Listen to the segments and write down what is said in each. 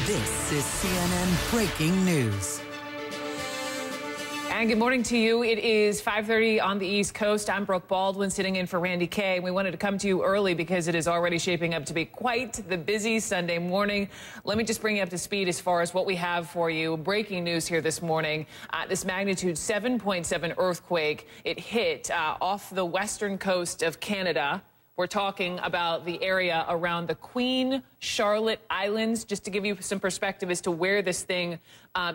This is CNN Breaking News. And good morning to you. It is 5:30 on the East Coast. I'm Brooke Baldwin sitting in for Randy Kay. We wanted to come to you early because it is already shaping up to be quite the busy Sunday morning. Let me just bring you up to speed as far as what we have for you. Breaking news here this morning. This magnitude 7.7 earthquake. It hit off the western coast of Canada. We're talking about the area around the Queen Charlotte Islands, just to give you some perspective as to where this thing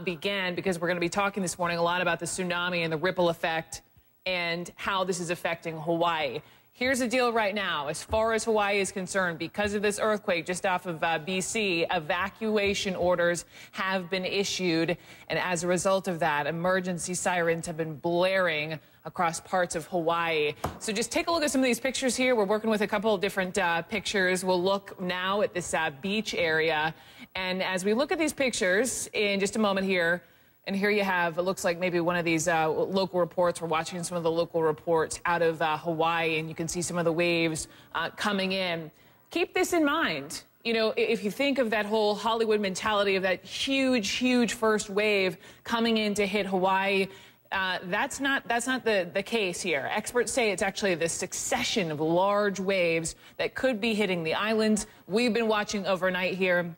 began, because we're going to be talking this morning a lot about the tsunami and the ripple effect and how this is affecting Hawaii. Here's the deal right now. As far as Hawaii is concerned, because of this earthquake just off of BC, evacuation orders have been issued. And as a result of that, emergency sirens have been blaring across parts of Hawaii. So just take a look at some of these pictures here. We're working with a couple of different pictures. We'll look now at this beach area. And as we look at these pictures in just a moment here, and here you have, it looks like maybe one of these local reports. We're watching some of the local reports out of Hawaii, and you can see some of the waves coming in. Keep this in mind. You know, if you think of that whole Hollywood mentality of that huge, huge first wave coming in to hit Hawaii, that's not the case here. Experts say it's actually this succession of large waves that could be hitting the islands. We've been watching overnight here.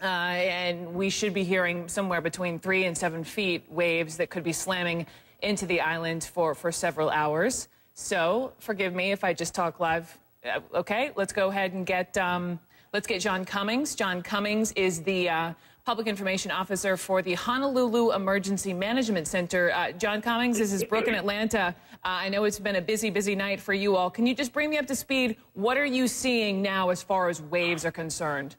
And we should be hearing somewhere between 3 and 7 feet waves that could be slamming into the island for several hours. So forgive me if I just talk live. Okay, let's go ahead and get John Cummings. John Cummings is the Public Information Officer for the Honolulu Emergency Management Center. John Cummings, this is Brooke in Atlanta. I know it's been a busy, busy night for you all. Can you just bring me up to speed? What are you seeing now as far as waves are concerned?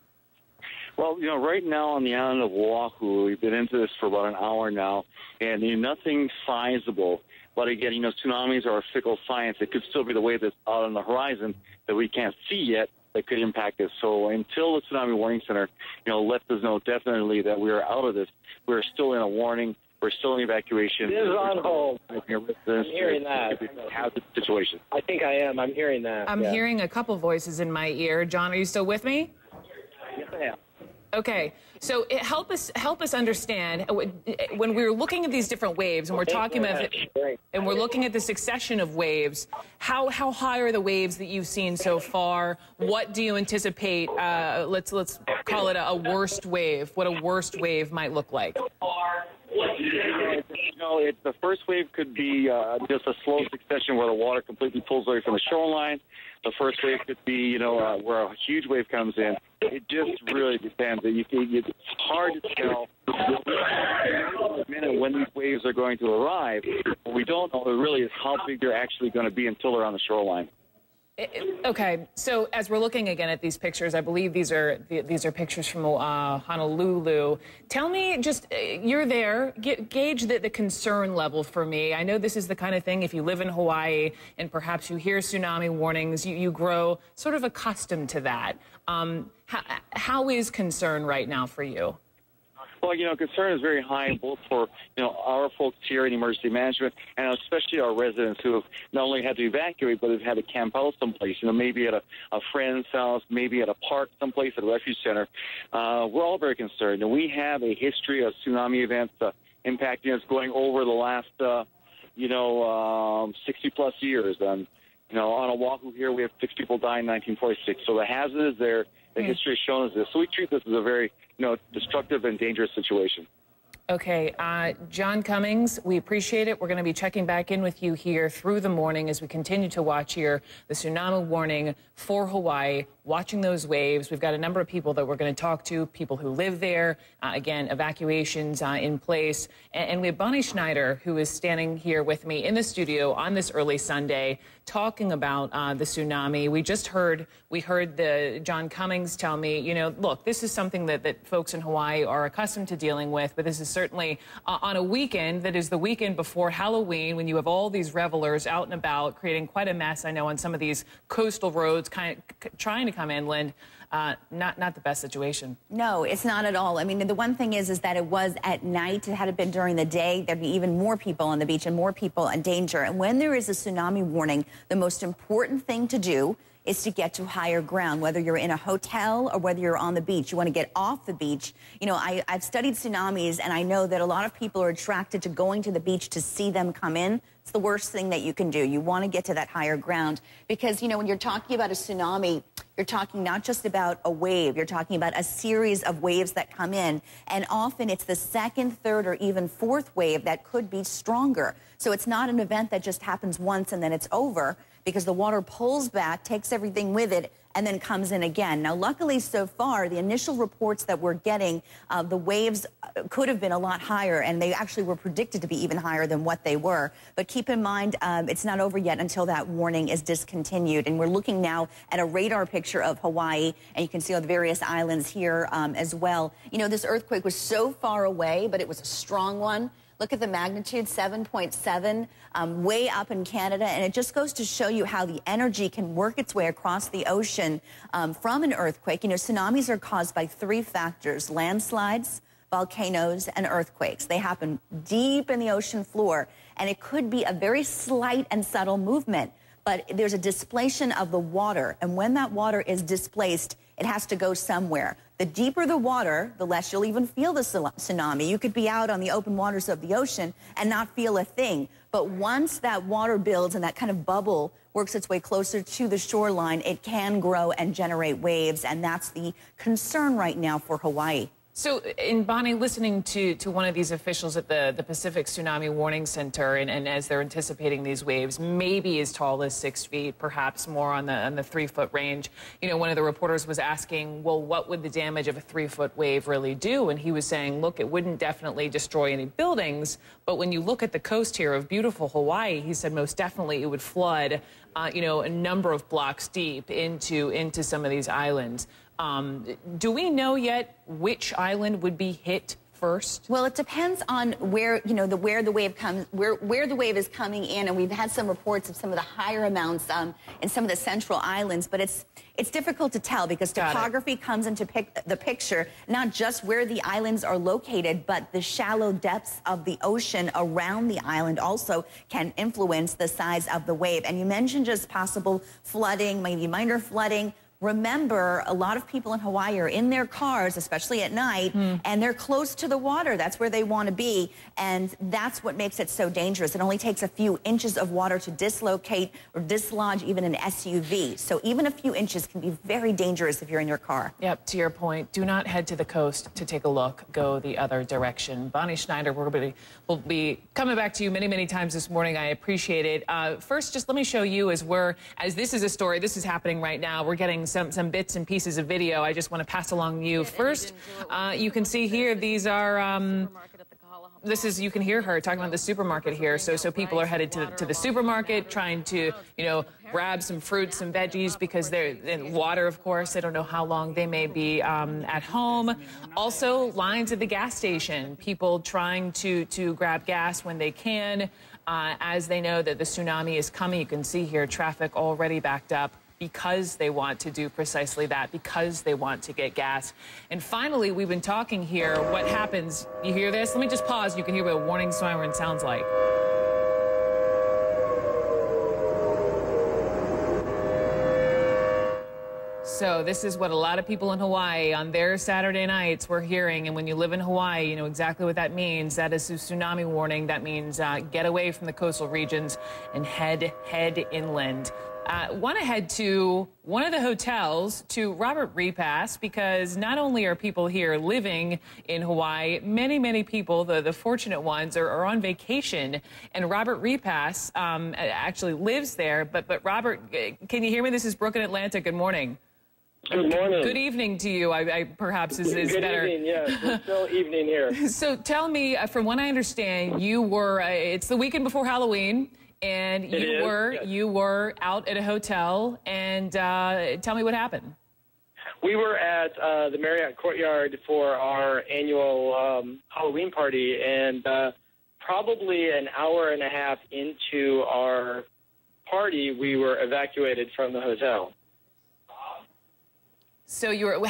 Well, you know, right now on the island of Oahu, we've been into this for about an hour now, and nothing sizable. But again, you know, tsunamis are a fickle science. It could still be the wave that's out on the horizon that we can't see yet that could impact us. So until the Tsunami Warning Center, you know, lets us know definitely that we are out of this, we're still in a warning. We're still in evacuation. It is on hold. I'm hearing that. Hazard situation. I think I am. I'm hearing that. I'm hearing a couple voices in my ear. John, are you still with me? Yes, I am. Okay, so help us understand when we're looking at these different waves, and we're talking about and we're looking at the succession of waves. How high are the waves that you've seen so far? What do you anticipate? Let's call it a worst wave. What a worst wave might look like. You know, the first wave could be just a slow succession where the water completely pulls away from the shoreline. The first wave could be, you know, where a huge wave comes in. It just really depends. It's hard to tell when these waves are going to arrive. What we don't know really is how big they're actually going to be until they're on the shoreline. Okay, so as we're looking again at these pictures, I believe these are pictures from Honolulu. Tell me, just you're there, gauge the concern level for me. I know this is the kind of thing, if you live in Hawaii and perhaps you hear tsunami warnings, you grow sort of accustomed to that. How is concern right now for you? Well, you know, concern is very high, both for, you know, our folks here in emergency management and especially our residents who have not only had to evacuate, but have had to camp out someplace, you know, maybe at a friend's house, maybe at a park someplace, at a refuge center. We're all very concerned. And we have a history of tsunami events impacting us going over the last, 60-plus years. And, you know, on Oahu here, we have 6 people die in 1946. So the hazard is there. The history has shown us this. So we treat this as a very, destructive and dangerous situation. Okay, John Cummings, we appreciate it. We're going to be checking back in with you here through the morning as we continue to watch here the tsunami warning for Hawaii, watching those waves. We've got a number of people that we're going to talk to, people who live there, again, evacuations in place. And we have Bonnie Schneider, who is standing here with me in the studio on this early Sunday, talking about the tsunami. We heard the John Cummings tell me, you know, look, this is something that folks in Hawaii are accustomed to dealing with, but this is certainly on a weekend that is the weekend before Halloween, when you have all these revelers out and about creating quite a mess, I know, on some of these coastal roads, kind of trying to come inland. Not the best situation. No, it's not at all. I mean, the one thing is that it was at night. Had it been during the day, there'd be even more people on the beach and more people in danger. And when there is a tsunami warning, the most important thing to do is to get to higher ground, whether you're in a hotel or whether you're on the beach. You want to get off the beach. You know, I've studied tsunamis, and I know that a lot of people are attracted to going to the beach to see them come in. It's the worst thing that you can do. You want to get to that higher ground because, you know, when you're talking about a tsunami, you're talking not just about a wave, you're talking about a series of waves that come in. And often it's the second, third, or even fourth wave that could be stronger. So it's not an event that just happens once and then it's over, because the water pulls back, takes everything with it, and then comes in again. Now, luckily, so far, the initial reports that we're getting, the waves could have been a lot higher, and they actually were predicted to be even higher than what they were. But keep in mind, it's not over yet until that warning is discontinued. And we're looking now at a radar picture of Hawaii, and you can see all the various islands here as well. You know, this earthquake was so far away, but it was a strong one. Look at the magnitude, 7.7, way up in Canada. And it just goes to show you how the energy can work its way across the ocean from an earthquake. You know, tsunamis are caused by three factors: landslides, volcanoes, and earthquakes. They happen deep in the ocean floor, and it could be a very slight and subtle movement. But there's a displacement of the water, and when that water is displaced, it has to go somewhere. The deeper the water, the less you'll even feel the tsunami. You could be out on the open waters of the ocean and not feel a thing. But once that water builds and that kind of bubble works its way closer to the shoreline, it can grow and generate waves, and that's the concern right now for Hawaii. So, in Bonnie, listening to one of these officials at the Pacific Tsunami Warning Center, and as they're anticipating these waves, maybe as tall as 6 feet, perhaps more on the 3-foot range. You know, one of the reporters was asking, well, what would the damage of a 3-foot wave really do? And he was saying, look, it wouldn't definitely destroy any buildings, but when you look at the coast here of beautiful Hawaii, he said most definitely it would flood, you know, a number of blocks deep into some of these islands. Do we know yet which island would be hit first? Well, it depends on where, you know, where the wave comes, where the wave is coming in, and we've had some reports of some of the higher amounts in some of the central islands, but it's difficult to tell because topography comes into the picture, not just where the islands are located, but the shallow depths of the ocean around the island also can influence the size of the wave. And you mentioned just possible flooding, maybe minor flooding. Remember, a lot of people in Hawaii are in their cars, especially at night, and they're close to the water. That's where they want to be, and that's what makes it so dangerous. It only takes a few inches of water to dislocate or dislodge even an SUV. So even a few inches can be very dangerous if you're in your car. Yep, to your point, do not head to the coast to take a look. Go the other direction. Bonnie Schneider, we'll be coming back to you many, many times this morning. I appreciate it. First, just let me show you as this is a story, this is happening right now. We're getting some bits and pieces of video I just want to pass along to you. First, you can see here, these are, you can hear her talking about the supermarket here. So people are headed to the supermarket trying to, you know, grab some fruits, some veggies, because they're in water, of course. They don't know how long they may be at home. Also, lines at the gas station, people trying to grab gas when they can, as they know that the tsunami is coming. You can see here traffic already backed up, because they want to do precisely that, because they want to get gas. And finally, we've been talking here, what happens, you hear this? Let me just pause, you can hear what a warning siren sounds like. So this is what a lot of people in Hawaii on their Saturday nights were hearing. And when you live in Hawaii, you know exactly what that means. That is a tsunami warning. That means get away from the coastal regions and head inland. Want to head to one of the hotels, to Robert Repass, because not only are people here living in Hawaii, many people, the fortunate ones, are on vacation. And Robert Repass actually lives there. But Robert, can you hear me? This is Brooke in Atlanta. Good morning. Good morning. Good evening to you, I perhaps is Good better. Good evening, yes. It's still evening here. So tell me, from what I understand, you were, it's the weekend before Halloween, and you were out at a hotel, and tell me what happened. We were at the Marriott Courtyard for our annual Halloween party, and probably an hour and a half into our party, we were evacuated from the hotel. So you were,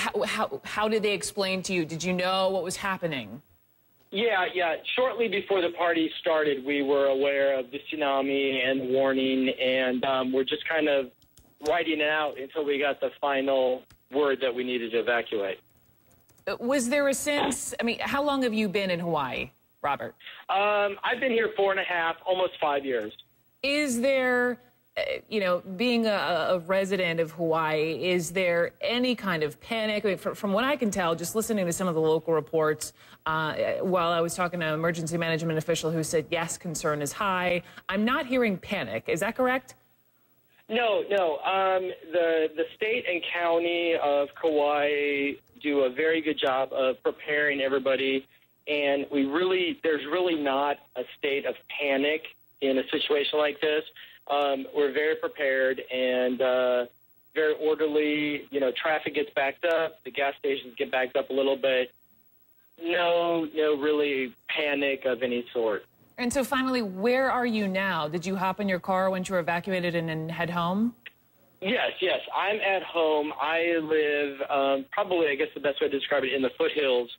how did they explain to you? Did you know what was happening? Yeah. Shortly before the party started, we were aware of the tsunami and the warning, and we're just kind of writing it out until we got the final word that we needed to evacuate. Was there a sense, I mean, how long have you been in Hawaii, Robert? I've been here 4.5, almost 5 years. Is there, you know, being a resident of Hawaii, is there any kind of panic? I mean, from what I can tell, just listening to some of the local reports, while I was talking to an emergency management official who said, yes, concern is high. I'm not hearing panic. Is that correct? No. The state and county of Kauai do a very good job of preparing everybody, and there's really not a state of panic in a situation like this. We're very prepared and very orderly. You know, traffic gets backed up, the gas stations get backed up a little bit. No really panic of any sort. And so finally, where are you now? Did you hop in your car once you were evacuated and head home? Yes. I'm at home. I live probably, I guess the best way to describe it, in the foothills.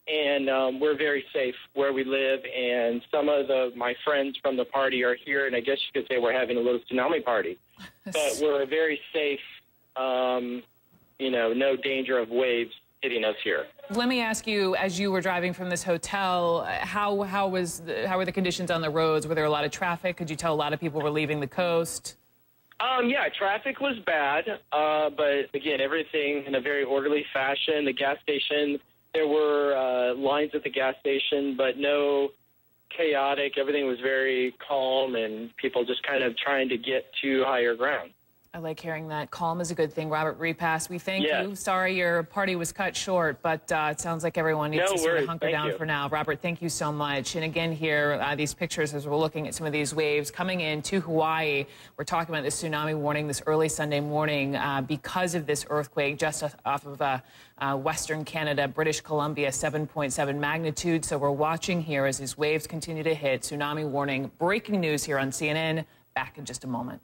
And we're very safe where we live. And some of my friends from the party are here. And I guess you could say we're having a little tsunami party. But we're very safe, no danger of waves hitting us here. Let me ask you, as you were driving from this hotel, how were the conditions on the roads? Were there a lot of traffic? Could you tell a lot of people were leaving the coast? Yeah, traffic was bad, but again, everything in a very orderly fashion. The gas station, there were lines at the gas station, but no chaotic. Everything was very calm, and people just kind of trying to get to higher ground. I like hearing that. Calm is a good thing. Robert Repass, we thank you. Sorry your party was cut short, but it sounds like everyone needs to sort of hunker down for now. Robert, thank you so much. And again here, these pictures as we're looking at some of these waves coming in to Hawaii. We're talking about this tsunami warning this early Sunday morning because of this earthquake just off of Western Canada, British Columbia, 7.7 magnitude. So we're watching here as these waves continue to hit. Tsunami warning. Breaking news here on CNN. Back in just a moment.